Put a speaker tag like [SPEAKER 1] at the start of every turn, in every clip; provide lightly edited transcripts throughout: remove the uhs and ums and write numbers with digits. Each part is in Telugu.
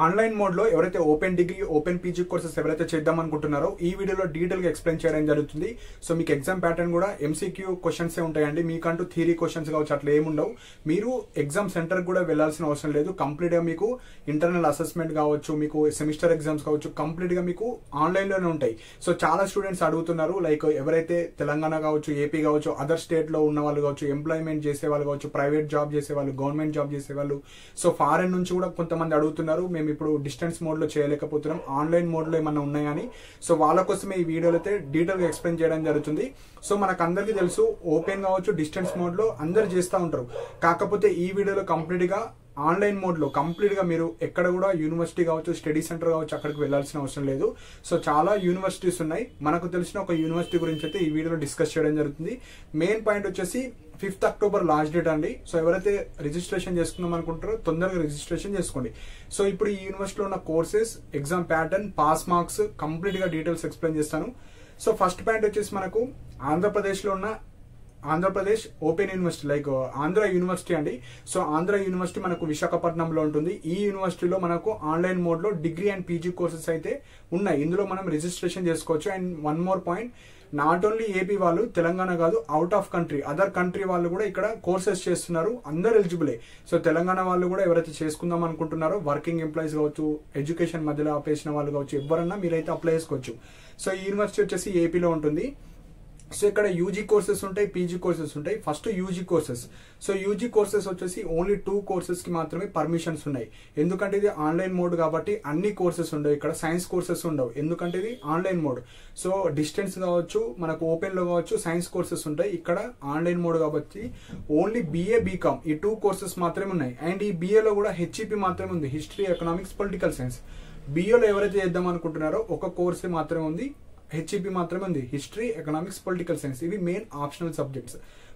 [SPEAKER 1] ఆన్లైన్ మోడ్ లో ఎవరైతే open degree open PG courses ఎవరైతే చేద్దాం అనుకుంటున్నారో ఈ వీడియోలో డీటెయిల్ గా ఎక్స్ప్లెయిన్ చేయడం జరుగుతుంది. సో మీకు ఎగ్జామ్ ప్యాటర్న్ కూడా ఎంసీక్యూ క్వశ్చన్స్ ఉంటాయండి. మీకంటూ థియరీ క్వశ్చన్స్ కావచ్చు అట్లా ఏముండవు. మీరు ఎగ్జామ్ సెంటర్ కూడా వెళ్లాల్సిన అవసరం లేదు. కంప్లీట్ గా మీకు ఇంటర్నల్ అసెస్మెంట్ కావచ్చు, మీకు సెమిస్టర్ ఎగ్జామ్స్ కావచ్చు, కంప్లీట్ గా మీకు ఆన్లైన్ లోనే ఉంటాయి. సో చాలా స్టూడెంట్స్ అడుగుతున్నారు, లైక్ ఎవరైతే తెలంగాణ కావచ్చు, ఏపీ కావచ్చు, అదర్ స్టేట్ లో ఉన్న వాళ్ళు కావచ్చు, ఎంప్లాయ్మెంట్ చేసే వాళ్ళు కావచ్చు, ప్రైవేట్ జాబ్ చేసే వాళ్ళు, గవర్నమెంట్ జాబ్ చేసే వాళ్ళు, సో ఫారెన్ నుంచి కూడా కొంతమంది అడుగుతున్నారు. మేము ఇప్పుడు డిస్టెన్స్ మోడ్ లో చేయలేకపోతున్నాం, ఆన్లైన్ మోడ్ లో ఏమన్నా ఉన్నాయని. సో వాళ్ళ కోసమే ఈ వీడియోలో అయితే డీటెయిల్ గా ఎక్స్ప్లెయిన్ చేయడం జరుగుతుంది. సో మనకు అందరికీ తెలుసు, ఓపెన్ కావచ్చు, డిస్టెన్స్ మోడ్ లో అందరు చేస్తూ ఉంటారు. కాకపోతే ఈ వీడియోలో కంప్లీట్ గా ఆన్లైన్ మోడ్ లో కంప్లీట్ గా మీరు ఎక్కడ కూడా యూనివర్సిటీ కావచ్చు, స్టడీ సెంటర్ కావచ్చు అక్కడికి వెళ్లాల్సిన అవసరం లేదు. సో చాలా యూనివర్సిటీస్ ఉన్నాయి. మనకు తెలిసిన ఒక యూనివర్సిటీ గురించి అయితే ఈ వీడియోలో డిస్కస్ చేయడం జరుగుతుంది. మెయిన్ పాయింట్ వచ్చేసి 5th October లాస్ట్ డేట్ అండి. సో ఎవరైతే రిజిస్ట్రేషన్ చేసుకుందాం అనుకుంటారో తొందరగా రిజిస్ట్రేషన్ చేసుకోండి. సో ఇప్పుడు ఈ యూనివర్సిటీలో ఉన్న courses, exam pattern, pass marks complete గా డీటెయిల్స్ ఎక్స్ప్లెయిన్ చేస్తాను. సో ఫస్ట్ పాయింట్ వచ్చేసి మనకు ఆంధ్రప్రదేశ్ లో ఉన్న Andhra Pradesh open university, like Andhra university అండి. సో ఆంధ్ర యూనివర్సిటీ మనకు విశాఖపట్నంలో ఉంటుంది. ఈ యూనివర్సిటీలో మనకు ఆన్లైన్ మోడ్ లో డిగ్రీ అండ్ పీజీ కోర్సెస్ అయితే ఉన్నాయి. ఇందులో మనం రిజిస్ట్రేషన్ చేసుకోవచ్చు. And one more point, not only AP వాళ్ళు, తెలంగాణ కాదు, out of country, other country వాళ్ళు కూడా ఇక్కడ కోర్సెస్ చేస్తున్నారు. అందరు ఎలిజిబులే. సో తెలంగాణ వాళ్ళు కూడా ఎవరైతే చేసుకుందాం అనుకుంటున్నారో, వర్కింగ్ ఎంప్లాయీస్ కావచ్చు, ఎడ్యుకేషన్ మధ్యలో ఆపేసిన వాళ్ళు కావచ్చు, ఎవరన్నా మీరైతే అప్లై చేసుకోవచ్చు. సో ఈ యూనివర్సిటీ వచ్చేసి ఏపీలో ఉంటుంది. సో ఇక్కడ యూజీ కోర్సెస్ ఉంటాయి, పీజీ కోర్సెస్ ఉంటాయి. First UG courses. So UG courses వచ్చేసి ఓన్లీ 2 కోర్సెస్ కి మాత్రమే పర్మిషన్స్ ఉన్నాయి. ఎందుకంటే ఇది ఆన్లైన్ మోడ్ కాబట్టి అన్ని కోర్సెస్ ఉండవు. ఇక్కడ సైన్స్ కోర్సెస్ ఉండవు, ఎందుకంటే ఇది ఆన్లైన్ మోడ్. సో డిస్టెన్స్ కావచ్చు, మనకు ఓపెన్ లో కావచ్చు, సైన్స్ కోర్సెస్ ఉంటాయి. ఇక్కడ ఆన్లైన్ మోడ్ కాబట్టి ఓన్లీ BA, BCom ఈ 2 కోర్సెస్ మాత్రమే ఉన్నాయి. అండ్ ఈ BA లో కూడా HEP మాత్రమే ఉంది, history, economics, political science. BA లో ఎవరైతే చేద్దాం అనుకుంటున్నారో ఒక కోర్సే మాత్రమే ఉంది, HEP మాత్రమే ఉంది, హిస్టరీ, ఎకనామిక్స్, పొలిటికల్ సైన్స్. ఇవి మెయిన్ ఆప్షనల్ సబ్జెక్ట్స్.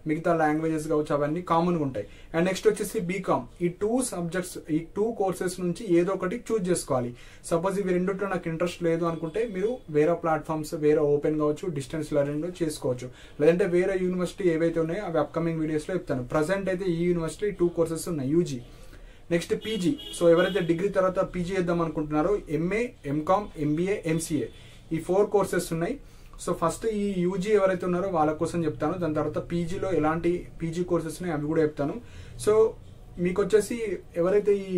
[SPEAKER 1] మిగతా లాంగ్వేజెస్ కావచ్చు అవన్నీ కామన్ గా ఉంటాయి. అండ్ నెక్స్ట్ వచ్చేసి BCom. ఈ 2 సబ్జెక్ట్స్, ఈ 2 కోర్సెస్ నుంచి ఏదో ఒకటి చూస్ చేసుకోవాలి. సపోజ్ ఇవి రెండిట్లో నాకు ఇంట్రెస్ట్ లేదు అనుకుంటే మీరు వేరే ప్లాట్ఫామ్స్, వేరే ఓపెన్ కావచ్చు, డిస్టెన్స్ లెర్నింగ్ లో చేసుకోవచ్చు. లేదంటే వేరే యూనివర్సిటీ ఏవైతే ఉన్నాయో అవి అప్కమింగ్ వీడియోస్ లో చెప్తాను. ప్రజెంట్ అయితే ఈ యూనివర్సిటీ 2 కోర్సెస్ ఉన్నాయి, యూజీ. Next PG. సో ఎవరైతే డిగ్రీ తర్వాత పీజీ చేద్దాం అనుకుంటున్నారో MA, MCom, MBA, MCA ఈ 4 కోర్సెస్ ఉన్నాయి. సో ఫస్ట్ ఈ యూజీ ఎవరైతే ఉన్నారో వాళ్ళ కోసం చెప్తాను. దాని తర్వాత పీజీలో ఎలాంటి పీజీ కోర్సెస్ ఉన్నాయి అవి కూడా చెప్తాను. సో మీకు వచ్చేసి ఎవరైతే ఈ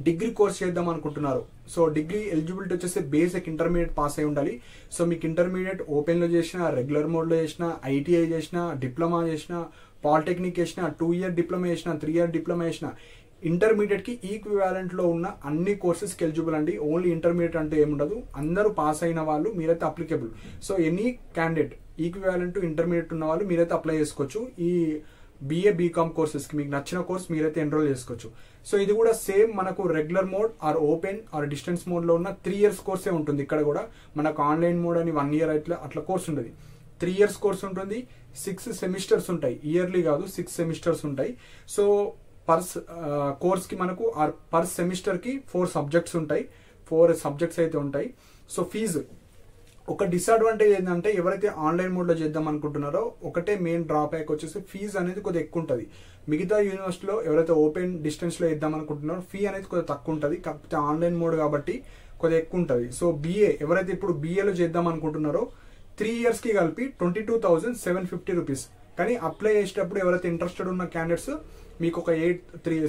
[SPEAKER 1] డిగ్రీ కోర్స్ చేద్దాం అనుకుంటున్నారో, సో డిగ్రీ ఎలిజిబిలిటీ వచ్చేసి బేసిక్ ఇంటర్మీడియట్ పాస్ అయి ఉండాలి. సో మీకు ఇంటర్మీడియట్ ఓపెన్ లో చేసినా, రెగ్యులర్ మోడ్ లో చేసినా, ITI చేసినా, డిప్లొమా చేసినా, పాలిటెక్నిక్ చేసినా, 2 ఇయర్ డిప్లొమా చేసినా, 3 ఇయర్ డిప్లొమా చేసినా, ఇంటర్మీడియట్ కి ఈక్వివాలెంట్ లో ఉన్న అన్ని కోర్సెస్ కి ఎలిజిబుల్ అండి. ఓన్లీ ఇంటర్మీడియట్ అంటే ఏముండదు, అందరూ పాస్ అయిన వాళ్ళు మీరైతే applicable. So any candidate equivalent to intermediate ఉన్న వాళ్ళు మీరైతే అప్లై చేసుకోవచ్చు. ఈ BA, BCom కోర్సెస్ కి మీకు నచ్చిన కోర్స్ మీరైతే ఎన్రోల్ చేసుకోవచ్చు. సో ఇది కూడా సేమ్ మనకు regular mode or open or distance mode లో ఉన్న 3 ఇయర్స్ కోర్సే ఉంటుంది. ఇక్కడ కూడా మనకు ఆన్లైన్ మోడ్ అని 1 ఇయర్ అట్లా కోర్స్ ఉండదు. 3 ఇయర్స్ కోర్స్ ఉంటుంది. 6 సెమిస్టర్స్ ఉంటాయి, ఇయర్లీ కాదు, 6 సెమిస్టర్స్ ఉంటాయి. సో పర్ కోర్స్ కి మనకు పర్ సెమిస్టర్ కి 4 సబ్జెక్ట్స్ ఉంటాయి, 4 సబ్జెక్ట్స్ అయితే ఉంటాయి. సో ఫీజు ఒక డిసడ్వాంటేజ్ ఏంటంటే, ఎవరైతే ఆన్లైన్ మోడ్ లో చేద్దాం అనుకుంటున్నారో ఒకటే మెయిన్ డ్రాబ్యాక్ వచ్చేసి ఫీజు అనేది కొద్దిగా ఎక్కువ ఉంటుంది. మిగతా యూనివర్సిటీలో ఎవరైతే ఓపెన్ డిస్టెన్స్ లో చేద్దాం అనుకుంటున్నారో ఫీ అనేది కొద్దిగా తక్కువ ఉంటుంది. కాకపోతే ఆన్లైన్ మోడ్ కాబట్టి కొద్దిగా ఎక్కువ ఉంటుంది. సో BA ఎవరైతే ఇప్పుడు BA లో చేద్దాం అనుకుంటున్నారో 3 ఇయర్స్ కి కలిపి 22,750 రూపీస్. కానీ అప్లై చేసేటప్పుడు ఎవరైతే ఇంట్రెస్టెడ్ ఉన్న క్యాండిడేట్స్ మీకు ఒక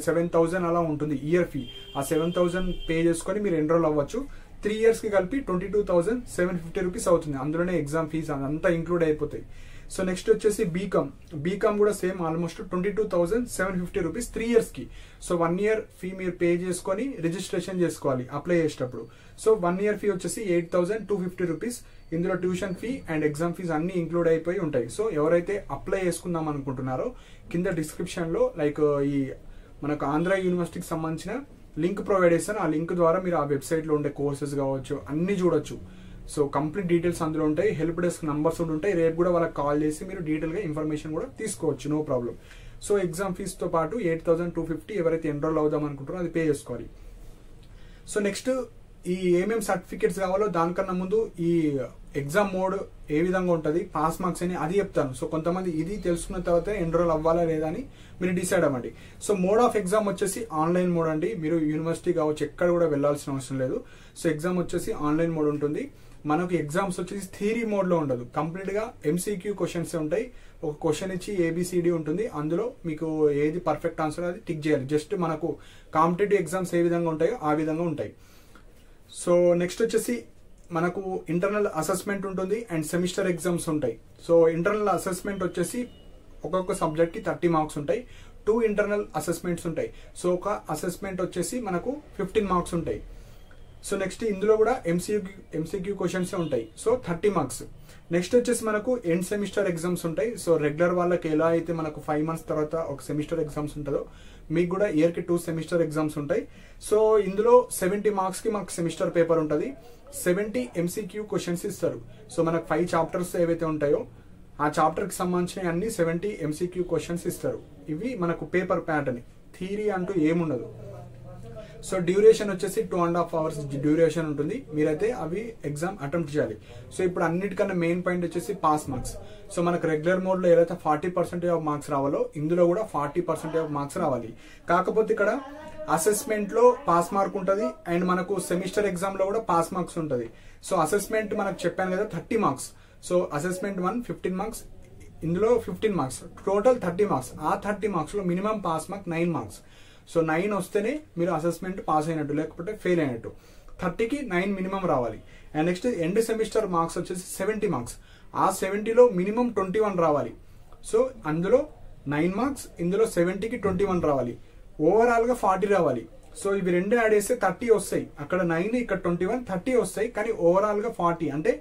[SPEAKER 1] 7,000 అలా ఉంటుంది ఇయర్ ఫీ. ఆ 7,000 పే చేసుకొని మీరు ఎన్రోల్ అవ్వచ్చు. 3 ఇయర్స్ కి కలిపి 22,750 రూపీస్ అవుతుంది. అందులోనే ఎగ్జామ్ ఫీజ్ అంతా ఇంక్లూడ్ అయిపోతాయి. సో నెక్స్ట్ వచ్చేసి బీకామ్ కూడా సేమ్, ఆల్మోస్ట్ 22,750 రూపీస్ 3 ఇయర్స్ కి. సో 1 ఇయర్ ఫీ మీరు పే చేసుకొని రిజిస్ట్రేషన్ చేసుకోవాలి అప్లై చేసేటప్పుడు. సో 1 ఇయర్ ఫీ వచ్చేసి 8,250 రూపీస్. ఇందులో tuition fee and exam fees అన్ని ఇంక్లూడ్ అయిపోయి ఉంటాయి. సో ఎవరైతే అప్లై చేసుకుందాం అనుకుంటున్నారో కింద డిస్క్రిప్షన్ లో లైక్ ఈ మనకు ఆంధ్ర యూనివర్సిటీకి సంబంధించిన లింక్ ప్రొవైడ్ చేస్తాను. ఆ లింక్ ద్వారా మీరు ఆ వెబ్సైట్ లో ఉండే కోర్సెస్ కావచ్చు అన్ని చూడొచ్చు. సో కంప్లీట్ డీటెయిల్స్ అందులో ఉంటాయి. హెల్ప్ డెస్క్ నంబర్స్ కూడా ఉంటాయి. రేపు కూడా వాళ్ళకి కాల్ చేసి మీరు డీటెయిల్ గా ఇన్ఫర్మేషన్ కూడా తీసుకోవచ్చు, no problem. So exam fees తో పాటు 8,250 ఎవరైతే ఎన్రోల్ అవుదాం అనుకుంటారో అది పే చేసుకోవాలి. సో నెక్స్ట్ ఈ ఏమేమి సర్టిఫికేట్స్ కావాలో దానికన్నా ముందు ఈ ఎగ్జామ్ మోడ్ ఏ విధంగా ఉంటుంది, పాస్ మార్క్స్ అని అది చెప్తాను. సో కొంతమంది ఇది తెలుసుకున్న తర్వాత ఎన్రోల్ అవ్వాలా లేదా అని మీరు డిసైడ్ అవ్వండి. సో మోడ్ ఆఫ్ ఎగ్జామ్ వచ్చేసి ఆన్లైన్ మోడ్ అండి. మీరు యూనివర్సిటీ కావచ్చు ఎక్కడ కూడా వెళ్లాల్సిన అవసరం లేదు. సో ఎగ్జామ్ వచ్చేసి ఆన్లైన్ మోడ్ ఉంటుంది. మనకు ఎగ్జామ్స్ వచ్చేసి థియరీ మోడ్ లో ఉండదు, కంప్లీట్ గా ఎంసీక్యూ క్వశ్చన్స్ ఉంటాయి. ఒక క్వశ్చన్ ఇచ్చి ఏబిసిడి ఉంటుంది, అందులో మీకు ఏది పర్ఫెక్ట్ ఆన్సర్ అది టిక్ చేయాలి. జస్ట్ మనకు కాంపిటేటివ్ ఎగ్జామ్స్ ఏ విధంగా ఉంటాయో ఆ విధంగా ఉంటాయి. సో నెక్స్ట్ వచ్చేసి మనకు ఇంటర్నల్ అసెస్మెంట్ ఉంటుంది అండ్ సెమిస్టర్ ఎగ్జామ్స్ ఉంటాయి. సో ఇంటర్నల్ అసెస్మెంట్ వచ్చేసి ఒక్కొక్క సబ్జెక్ట్ కి 30 మార్క్స్ ఉంటాయి. 2 ఇంటర్నల్ అసెస్మెంట్స్ ఉంటాయి. సో ఒక అసెస్మెంట్ వచ్చేసి మనకు 15 మార్క్స్ ఉంటాయి. సో నెక్స్ట్ ఇందులో కూడా ఎంసీక్యూ క్వశ్చన్స్ ఉంటాయి. So 30 marks. నెక్స్ట్ వచ్చేసి మనకు ఎండ్ సెమిస్టర్ ఎగ్జామ్స్ ఉంటాయి. సో రెగ్యులర్ వాళ్ళకి ఎలా అయితే మనకు 5 మంత్స్ తర్వాత ఒక సెమిస్టర్ ఎగ్జామ్స్ ఉంటుందో మీకు కూడా ఇయర్ కి 2 సెమిస్టర్ ఎగ్జామ్స్ ఉంటాయి. సో ఇందులో 70 మార్క్స్ కి మాకు సెమిస్టర్ పేపర్ ఉంటుంది. 70 ఎంసీక్యూ క్వశ్చన్స్ ఇస్తారు. సో మనకు 5 చాప్టర్స్ ఏవైతే ఉంటాయో ఆ చాప్టర్ కి సంబంధించిన అన్ని 70 ఎంసీక్యూ క్వశ్చన్స్ ఇస్తారు. ఇవి మనకు పేపర్ ప్యాటర్న్, థియరీ అంటూ ఏముండదు. సో డ్యూరేషన్ వచ్చేసి 2.5 hours డ్యూరేషన్ ఉంటుంది. మీరైతే అవి ఎగ్జామ్ అటెంప్ట్ చేయాలి. సో ఇప్పుడు అన్నిటికన్నా మెయిన్ పాయింట్ వచ్చేసి పాస్ మార్క్స్. సో మనకు రెగ్యులర్ మోడ్ లో ఏదైతే 40% ఆఫ్ మార్క్స్ రావాలో ఇందులో కూడా 40% ఆఫ్ మార్క్స్ రావాలి. కాకపోతే ఇక్కడ అసెస్మెంట్ లో పాస్ మార్క్ ఉంటుంది అండ్ మనకు సెమిస్టర్ ఎగ్జామ్ లో కూడా పాస్ మార్క్స్ ఉంటుంది. సో అసెస్మెంట్ మనకు చెప్పాను కదా 30 మార్క్స్. సో అసెస్మెంట్ 1 15 మార్క్స్, ఇందులో 15 మార్క్స్, టోటల్ 30 మార్క్స్. ఆ 30 మార్క్స్ లో minimum pass mark 9 marks. So 9 వస్తేనే మీరు అసెస్మెంట్ పాస్ అయినట్టు, లేకపోతే ఫెయిల్ అయినట్టు. 30కి 9 మినిమం రావాలి. And next end semester marks వచ్చేసి 70 మార్క్స్. ఆ 70లో మినిమం 21 రావాలి. సో అందులో 9 మార్క్స్, ఇందులో 70కి 21 రావాలి. ఓవరాల్ గా 40 రావాలి. సో ఇవి రెండు యాడ్ చేస్తే 30 వస్తాయి. అక్కడ 9 ఇక్కడ 21 30 వస్తాయి. కానీ ఓవరాల్ గా 40, అంటే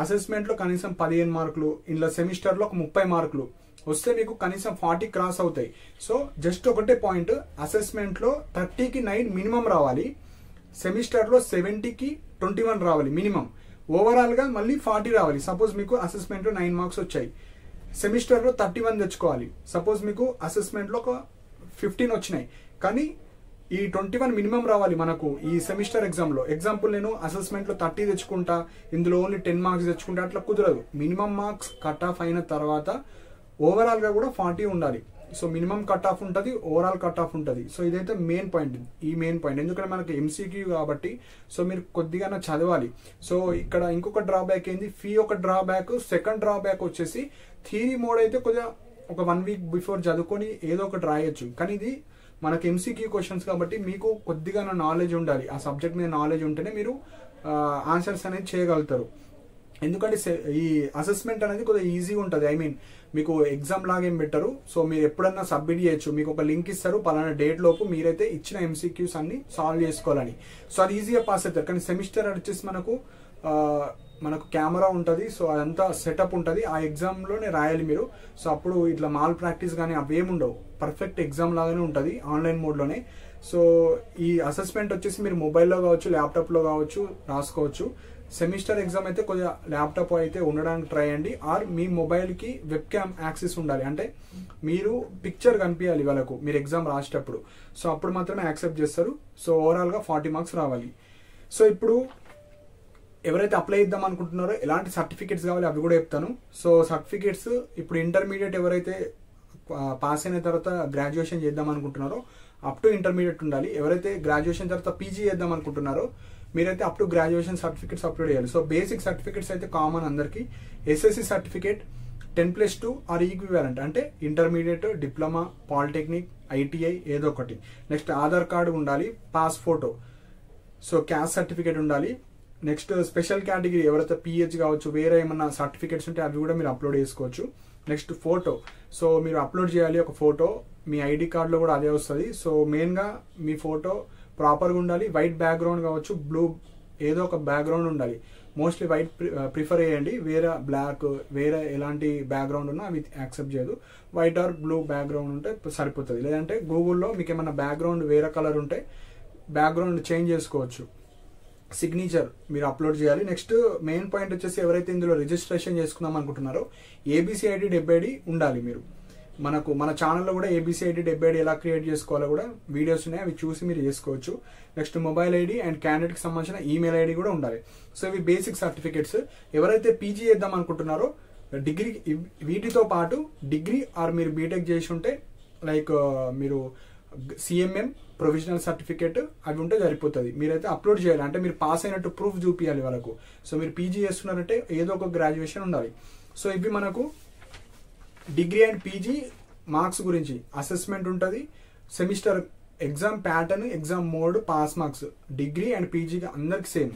[SPEAKER 1] అసెస్మెంట్ లో కనీసం 15 మార్కులు, ఇందులో సెమిస్టర్ లో ఒక 30 మార్కులు వస్తే మీకు కనీసం 40 క్రాస్ అవుతాయి. సో జస్ట్ ఒకటే పాయింట్, అసెస్మెంట్ లో 30కి 9 మినిమం రావాలి. సెమిస్టర్ లో 70కి 21 రావాలి మినిమం. ఓవరాల్ గా మళ్ళీ 40 రావాలి. సపోజ్ మీకు అసెస్మెంట్ లో 9 మార్క్స్ వచ్చాయి, సెమిస్టర్ లో 31 తెచ్చుకోవాలి. సపోజ్ మీకు అసెస్మెంట్ లో ఒక 15 వచ్చినాయి, కానీ ఈ 21 మినిమం రావాలి మనకు ఈ సెమిస్టర్ ఎగ్జామ్ లో. ఎగ్జాంపుల్ నేను అసెస్మెంట్ లో 30 తెచ్చుకుంటా, ఇందులో ఓన్లీ 10 మార్క్స్ తెచ్చుకుంటా, అట్లా కుదరదు. మినిమం మార్క్స్ కట్ ఆఫ్ అయిన తర్వాత ఓవరాల్ గా కూడా 40 ఉండాలి. సో మినిమం కట్ ఆఫ్ ఉంటుంది, ఓవరాల్ కట్ ఆఫ్ ఉంటుంది. సో ఇదైతే మెయిన్ పాయింట్, ఈ మెయిన్ పాయింట్. ఎందుకంటే మనకి ఎంసీక్యూ కాబట్టి సో మీరు కొద్దిగా చదవాలి. సో ఇక్కడ ఇంకొక డ్రాబ్యాక్ ఏంది, ఫీ ఒక డ్రాబ్యాక్. సెకండ్ డ్రాబ్యాక్ వచ్చేసి థియరీ మోడ్ అయితే కొద్దిగా ఒక 1 week బిఫోర్ చదువుకొని ఏదో ఒకటి రాయొచ్చు. కానీ ఇది మనకి ఎంసీక్యూ క్వశ్చన్స్ కాబట్టి మీకు కొద్దిగా నాలెడ్జ్ ఉండాలి. ఆ సబ్జెక్ట్ మీద నాలెడ్జ్ ఉంటేనే మీరు ఆన్సర్స్ అనేది చేయగలుగుతారు. ఎందుకంటే ఈ అసెస్మెంట్ అనేది కొద్దిగా ఈజీగా ఉంటుంది. ఐ మీన్ మీకు ఎగ్జామ్ లాగా ఏం పెట్టరు. సో మీరు ఎప్పుడన్నా సబ్మిట్ చేయొచ్చు. మీకు ఒక లింక్ ఇస్తారు, పలానా డేట్ లోపు మీరైతే ఇచ్చిన ఎంసీక్యూస్ అన్ని సాల్వ్ చేసుకోవాలని. సో అది ఈజీగా పాస్ అవుతారు. కానీ సెమిస్టర్ వచ్చేసి మనకు కెమెరా ఉంటుంది. సో అదంతా సెటప్ ఉంటుంది. ఆ ఎగ్జామ్ లోనే రాయాలి మీరు. సో అప్పుడు ఇట్లా మాల్ ప్రాక్టీస్ కానీ అవేముండవు, పర్ఫెక్ట్ ఎగ్జామ్ లాగానే ఉంటుంది ఆన్లైన్ మోడ్ లోనే. సో ఈ అసెస్మెంట్ వచ్చేసి మీరు మొబైల్లో కావచ్చు, ల్యాప్టాప్ లో కావచ్చు రాసుకోవచ్చు. సెమిస్టర్ ఎగ్జామ్ అయితే కొద్దిగా ల్యాప్టాప్ అయితే ఉండడానికి ట్రై చేయండి. ఆర్ మీ మొబైల్ కి వెబ్ క్యామ్ యాక్సెస్ ఉండాలి, అంటే మీరు పిక్చర్ కనిపించాలి వాళ్ళకు మీరు ఎగ్జామ్ రాసేటప్పుడు. సో అప్పుడు మాత్రమే యాక్సెప్ట్ చేస్తారు. సో ఓవరాల్ గా 40 మార్క్స్ రావాలి. సో ఇప్పుడు ఎవరైతే అప్లై చేద్దాం అనుకుంటున్నారో ఎలాంటి సర్టిఫికేట్స్ కావాలి అవి కూడా చెప్తాను. సో సర్టిఫికేట్స్ ఇప్పుడు ఇంటర్మీడియట్ ఎవరైతే పాస్ అయిన తర్వాత గ్రాడ్యుయేషన్ చేద్దాం అనుకుంటున్నారో అప్ టు ఇంటర్మీడియట్ ఉండాలి. ఎవరైతే గ్రాడ్యుయేషన్ తర్వాత పీజీ చేద్దాం అనుకుంటున్నారో మీరైతే up to graduation certificates upload చేయాలి. సో బేసిక్ సర్టిఫికేట్స్ అయితే కామన్ అందరికి. ఎస్ఎస్సి సర్టిఫికేట్ 10+2 ఆర్ ఈక్వివాలెంట్, అంటే ఇంటర్మీడియట్, డిప్లొమా, పాలిటెక్నిక్, ఐటీఐ ఏదో ఒకటి. నెక్స్ట్ ఆధార్ కార్డు ఉండాలి, pass photo, so caste certificate ఉండాలి. నెక్స్ట్ స్పెషల్ కేటగిరీ ఎవరైతే పిహెచ్ కావచ్చు, వేరే ఏమన్నా సర్టిఫికేట్స్ ఉంటే అవి కూడా మీరు అప్లోడ్ చేసుకోవచ్చు. నెక్స్ట్ ఫోటో, సో మీరు అప్లోడ్ చేయాలి ఒక ఫోటో. మీ ఐడి కార్డులో కూడా అదే వస్తుంది. సో మెయిన్గా మీ ఫోటో ప్రాపర్గా ఉండాలి. వైట్ బ్యాక్గ్రౌండ్ కావచ్చు, బ్లూ ఏదో ఒక బ్యాక్గ్రౌండ్ ఉండాలి. మోస్ట్లీ వైట్ ప్రిఫర్ చేయండి. వేరే బ్లాక్, వేరే ఎలాంటి బ్యాక్గ్రౌండ్ ఉన్నా అవి యాక్సెప్ట్ చేయదు. వైట్ ఆర్ బ్లూ బ్యాక్గ్రౌండ్ ఉంటే సరిపోతుంది. లేదంటే గూగుల్లో మీకు ఏమన్నా బ్యాక్గ్రౌండ్ వేరే కలర్ ఉంటే బ్యాక్గ్రౌండ్ చేంజ్ చేసుకోవచ్చు. సిగ్నేచర్ మీరు అప్లోడ్ చేయాలి. నెక్స్ట్ మెయిన్ పాయింట్ వచ్చేసి ఎవరైతే ఇందులో రిజిస్ట్రేషన్ చేసుకుందాం అనుకుంటున్నారో ఏబిసిఐడి 70 ఉండాలి మీరు. మన ఛానల్లో కూడా ABCID 77 ఎలా క్రియేట్ చేసుకోవాలో కూడా వీడియోస్ ఉన్నాయి, అవి చూసి మీరు చేసుకోవచ్చు. నెక్స్ట్ మొబైల్ ఐడి అండ్ క్యాండిడేట్కి సంబంధించిన ఈమెయిల్ ఐడి కూడా ఉండాలి. సో ఇవి బేసిక్ సర్టిఫికేట్స్. ఎవరైతే పీజీ చేద్దాం అనుకుంటున్నారో డిగ్రీ, వీటితో పాటు డిగ్రీ ఆర్ మీరు బీటెక్ చేసి ఉంటే లైక్ మీరు CMM ప్రొవిజనల్ సర్టిఫికేట్ అవి ఉంటే సరిపోతుంది. మీరైతే అప్లోడ్ చేయాలి, అంటే మీరు పాస్ అయినట్టు ప్రూఫ్ చూపించాలి వాళ్ళకు. సో మీరు పీజీ చేస్తున్నారంటే ఏదో ఒక గ్రాడ్యుయేషన్ ఉండాలి. సో ఇవి మనకు డిగ్రీ అండ్ పీజీ మార్క్స్ గురించి. అసెస్మెంట్ ఉంటుంది, semester exam pattern, exam mode, pass marks degree and పీజీకి అందరికి సేమ్.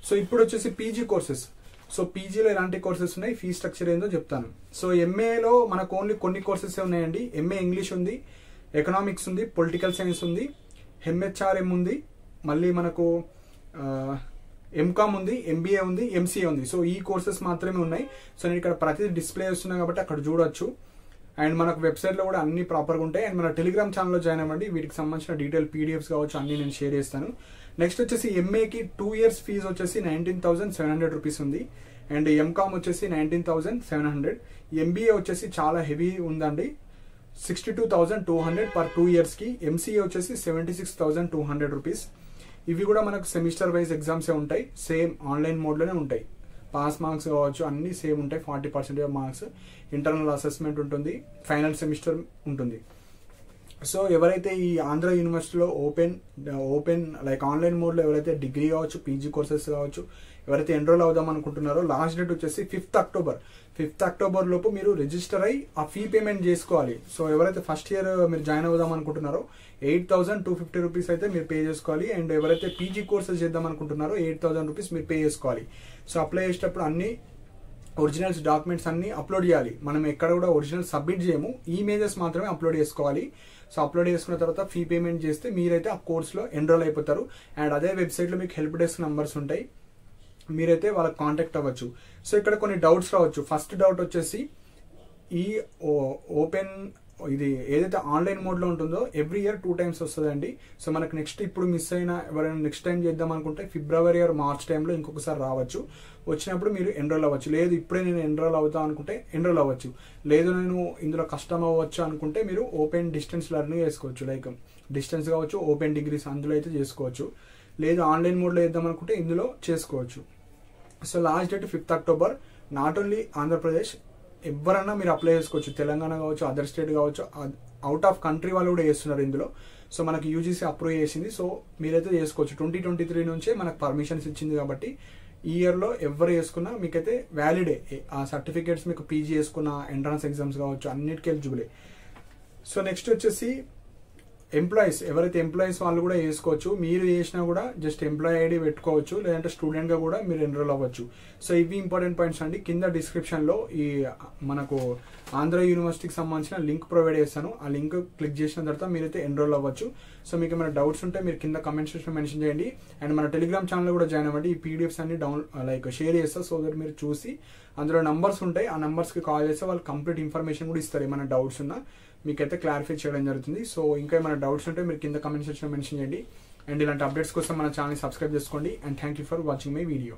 [SPEAKER 1] సో ఇప్పుడు వచ్చేసి పీజీ కోర్సెస్. సో పీజీలో ఎలాంటి కోర్సెస్ ఉన్నాయి, ఫీ స్ట్రక్చర్ ఏందో చెప్తాను. సో ఎంఏలో మనకు ఓన్లీ కొన్ని కోర్సెస్ ఉన్నాయండి. ఎంఏ ఇంగ్లీష్ ఉంది, ఎకనామిక్స్ ఉంది, పొలిటికల్ సైన్స్ ఉంది, MHRM ఉంది, మళ్ళీ మనకు MCOM ఉంది, MBA ఉంది, MCA ఉంది. సో ఈ కోర్సెస్ మాత్రమే ఉన్నాయి. సో నేను ఇక్కడ ప్రతి డిస్ప్లే చేస్తున్నా కాబట్టి అక్కడ చూడొచ్చు. అండ్ మనకు వెబ్సైట్లో కూడా అన్ని ప్రాపర్గా ఉంటాయి. అండ్ మన టెలిగ్రామ్ ఛానల్లో జాయిన్ అవ్వండి, వీటికి సంబంధించిన డీటెయిల్ PDFs కావచ్చు అన్ని నేను షేర్ చేస్తాను. నెక్స్ట్ వచ్చేసి ఎంఏకి 2 years ఫీజు వచ్చేసి 19,700 రూపీస్ ఉంది. అండ్ MCOM వచ్చేసి 19,700. MBA వచ్చేసి చాలా హెవీ ఉందండి, 62,200 per 2 yearsకి. MCA వచ్చేసి 76,200 రూపీస్. ఇవి కూడా మనకు సెమిస్టర్ వైజ్ ఎగ్జామ్సే ఉంటాయి, సేమ్ ఆన్లైన్ మోడ్లోనే ఉంటాయి. పాస్ మార్క్స్ కావచ్చు అన్ని సేమ్ ఉంటాయి, 40% మార్క్స్. ఇంటర్నల్ అసెస్మెంట్ ఉంటుంది, ఫైనల్ సెమిస్టర్ ఉంటుంది. సో ఎవరైతే ఈ ఆంధ్ర యూనివర్సిటీలో ఓపెన్ లైక్ ఆన్లైన్ మోడ్లో ఎవరైతే డిగ్రీ కావచ్చు, పీజీ కోర్సెస్ కావచ్చు, ఎవరైతే ఎన్రోల్ అవుదాం అనుకుంటున్నారో లాస్ట్ డేట్ వచ్చేసి 5th October. 5th October లోపు మీరు రిజిస్టర్ అయ్యి ఆ ఫీ పేమెంట్ చేసుకోవాలి. సో ఎవరైతే ఫస్ట్ ఇయర్ మీరు జాయిన్ అవుదాం అనుకుంటున్నారో 8,250 రూపీస్ అయితే మీరు పే చేసుకోవాలి. అండ్ ఎవరైతే పీజీ కోర్సెస్ చేద్దాం అనుకుంటున్నారో 8,000 రూపీస్ మీరు పే చేసుకోవాలి. సో అప్లై చేసేటప్పుడు అన్ని ఒరిజినల్స్ డాక్యుమెంట్స్ అన్ని అప్లోడ్ చేయాలి. మనం ఎక్కడ కూడా ఒరిజినల్ సబ్మిట్ చేయము, ఇమేజెస్ మాత్రమే అప్లోడ్ చేసుకోవాలి. సో అప్లోడ్ చేసుకున్న తర్వాత ఫీ పేమెంట్ చేస్తే మీరైతే ఆ కోర్సులో ఎన్రోల్ అయిపోతారు. అండ్ అదే వెబ్సైట్లో మీకు హెల్ప్ డెస్క్ నంబర్స్ ఉంటాయి, మీరైతే వాళ్ళకి కాంటాక్ట్ అవ్వచ్చు. సో ఇక్కడ కొన్ని డౌట్స్ రావచ్చు. ఫస్ట్ డౌట్ వచ్చేసి ఈ ఓపెన్ ఇది ఏదైతే ఆన్లైన్ మోడ్లో ఉంటుందో ఎవ్రీ ఇయర్ 2 times వస్తుందండి. సో మనకు నెక్స్ట్ ఇప్పుడు మిస్ అయిన ఎవరైనా నెక్స్ట్ టైం చేద్దాం అనుకుంటే February or March టైంలో ఇంకొకసారి రావచ్చు. వచ్చినప్పుడు మీరు ఎన్రోల్ అవ్వచ్చు. లేదు ఇప్పుడే నేను ఎన్రోల్ అవుతా అనుకుంటే ఎన్రోల్ అవ్వచ్చు. లేదు నేను ఇందులో కష్టం అవ్వచ్చు అనుకుంటే మీరు ఓపెన్ డిస్టెన్స్ లెర్నింగ్ చేసుకోవచ్చు. లైక్ డిస్టెన్స్ కావచ్చు, ఓపెన్ డిగ్రీస్ అందులో అయితే చేసుకోవచ్చు. లేదు ఆన్లైన్ మోడ్లో వేద్దాం అనుకుంటే ఇందులో చేసుకోవచ్చు. So last date 5th October. Not only Andhra Pradesh, ఎవరన్నా మీరు అప్లై చేసుకోవచ్చు. తెలంగాణ కావచ్చు, అదర్ స్టేట్ కావచ్చు, అవుట్ ఆఫ్ కంట్రీ వాళ్ళు కూడా చేస్తున్నారు ఇందులో. సో మనకి UGC అప్రూవ్ చేసింది. సో మీరైతే చేసుకోవచ్చు. 2023 నుంచే మనకు పర్మిషన్స్ ఇచ్చింది కాబట్టి ఈ ఇయర్లో ఎవరు చేసుకున్నా మీకైతే వ్యాలిడే. ఆ సర్టిఫికేట్స్ మీకు పీజీ చేసుకున్న ఎంట్రన్స్ ఎగ్జామ్స్ కావచ్చు అన్నిటికీ ఎలిజిబులే. సో నెక్స్ట్ వచ్చేసి ఎంప్లాయీస్, ఎవరైతే ఎంప్లాయీస్ వాళ్ళు కూడా చేసుకోవచ్చు. మీరు చేసినా కూడా జస్ట్ ఎంప్లాయీ ఐడి పెట్టుకోవచ్చు, లేదంటే స్టూడెంట్గా కూడా మీరు ఎన్రోల్ అవ్వచ్చు. సో ఇవి ఇంపార్టెంట్ పాయింట్స్ అండి. కింద డిస్క్రిప్షన్లో ఈ మనకు ఆంధ్ర యూనివర్సిటీకి సంబంధించిన లింక్ ప్రొవైడ్ చేస్తాను. ఆ లింక్ క్లిక్ చేసిన తర్వాత మీరైతే ఎన్రోల్ అవ్వచ్చు. సో మీకు ఏమైనా డౌట్స్ ఉంటే మీరు కింద కమెంట్ సెక్షన్లో మెన్షన్ చేయండి. అండ్ మన టెలిగ్రామ్ ఛానల్ కూడా జాయిన్ అవ్వండి. ఈ PDFs అన్ని లైక్ షేర్ చేస్తా. సో దట్ మీరు చూసి అందులో నంబర్స్ ఉంటాయి, ఆ నంబర్స్కి కాల్ చేస్తే వాళ్ళు కంప్లీట్ ఇన్ఫర్మేషన్ కూడా ఇస్తారు. ఏమైనా డౌట్స్ ఉన్నా మీకైతే క్లారిఫై చేయడం జరుగుతుంది. సో ఇంకా ఏమైనా డౌట్స్ ఉంటే మీరు కింద కమెంట్ సెక్షన్లో మెన్షన్ చేయండి. అండ్ ఇలాంటి అప్డేట్స్ కోసం మన ఛానల్ సబ్స్క్రైబ్ చేసుకోండి. And thank you for watching my video.